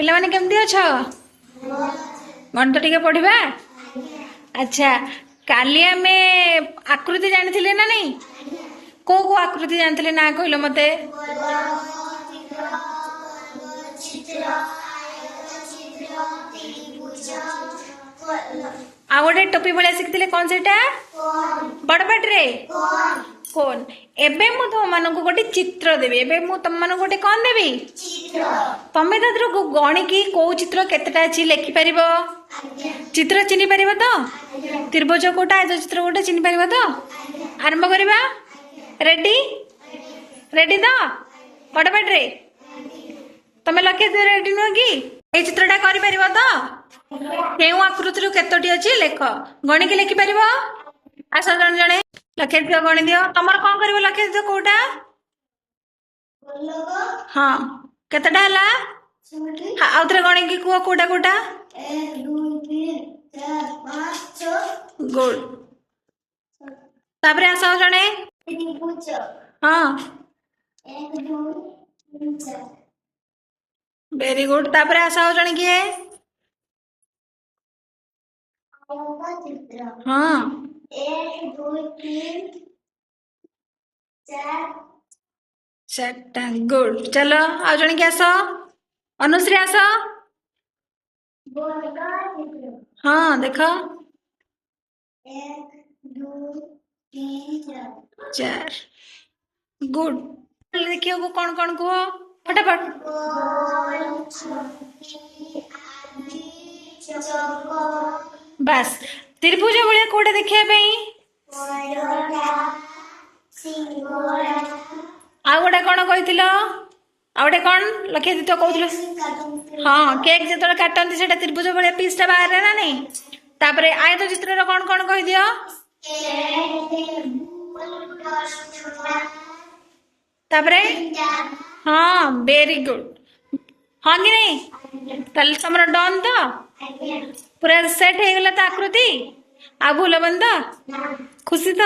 ପିଲାମାନେ କେମିତି ଅଛ? ଗଣିତ ଟିକେ ପଢିବା। ଆଚ୍ଛା, କାଲି ଆମେ ଆକୃତି ଜାଣିଥିଲେ ନା ନାଇଁ? କୋଉ କୋଉ ଆକୃତି ଜାଣିଥିଲେ ନା କହିଲ ମତେ? ଆଉ ଗୋଟେ ଟୋପି ଭଳିଆ ଶିଖିଥିଲେ, କଣ ସେଇଟା? ବଡ ପାଟିରେ କୋନ୍। ଏବେ ମୁଁ ତମମାନଙ୍କୁ ଗୋଟେ ଚିତ୍ର ଦେବି। ଏବେ ମୁଁ ତମମାନଙ୍କୁ ଗୋଟେ କଣ ଦେବି? ତମେ ତା ଦେହରୁ ଗଣିକି କୋଉ ଚିତ୍ର କେତେଟା ଅଛି ଲେଖିପାରିବ। ଚିତ୍ର ଚିହ୍ନି ପାରିବ ତ? ତ୍ରିଭୁଜ କୋଉଟା, ଆୟତ ଚିତ୍ର କୋଉଟା ଚିହ୍ନି ପାରିବ ତ? ଆରମ୍ଭ କରିବା। ରେଡି? ରେଡି ତ? ବଡ ପାଟିରେ ତମେ ଲଖେଇଦିଅ। ରେଡି ନୁହଁ କି? ଏଇ ଚିତ୍ରଟା କରିପାରିବ ତ? କେଉଁ ଆକୃତିରୁ କେତୋଟି ଅଛି ଲେଖ। ଗଣିକି ଲେଖିପାରିବ? ଆସ ଜଣେ ଜଣେ ଲଖେଇ ଦିଅ, ଗଣି ଦିଅ। ତମର କଣ କରିବ? ଲଖେଇ ଦିଅ କୋଉଟା। ହଁ, କେତେଟା ହେଲା? ଆଉ ଥରେ ଗଣିକି କୁହ କୋଉଟା କୋଉଟା। ଗୁଡ୍। ତାପରେ ଆସ ଜଣେ। ହଁ, ଭେରି ଗୁଡ୍। ତାପରେ ଆସ ଆଉ ଜଣେ କିଏ? ହଁ, ଚାରିଟା। ଗୁଡ୍। ଚାଲ ଆଉ ଜଣେ କି ଆସ। ଅନୁଶ୍ରୀ ଆସ। ହଁ, ଦେଖ। 4। ଗୁଡ୍। ଦେଖିବାକୁ କଣ କଣ କୁହ ଫଟାଫଟ। ବାସ୍। ତ୍ରିଭୁଜ ଭଳିଆ କୋଉଟା ଦେଖିବା ପାଇଁ? ଆଉ ଗୋଟେ କଣ କହିଥିଲ? ଆଉ ଗୋଟେ କଣ ଲଖେଇ ଦେଇଥିବ କହୁଥିଲ? ହଁ, କେକ୍ ଯେତେବେଳେ କାଟନ୍ତି ସେଟା ତ୍ରିଭୁଜ ଭଳିଆ ପିସ୍ ଟା ବାହାରେ ନା ନାଇଁ? ତାପରେ ଆୟତ ଚିତ୍ରର କଣ କଣ କହିଦିଅ? ତାପରେ ହଁ, ଭେରି ଗୁଡ୍। ହଁ କି ନାଇଁ? ତାହେଲେ ତମର ଡନ୍ ତ? ପୁରା ସେଟ୍ ହେଇଗଲା ତ ଆକୃତି? ଆଉ ଭୁଲ ହବନି ତ? ଖୁସି ତ?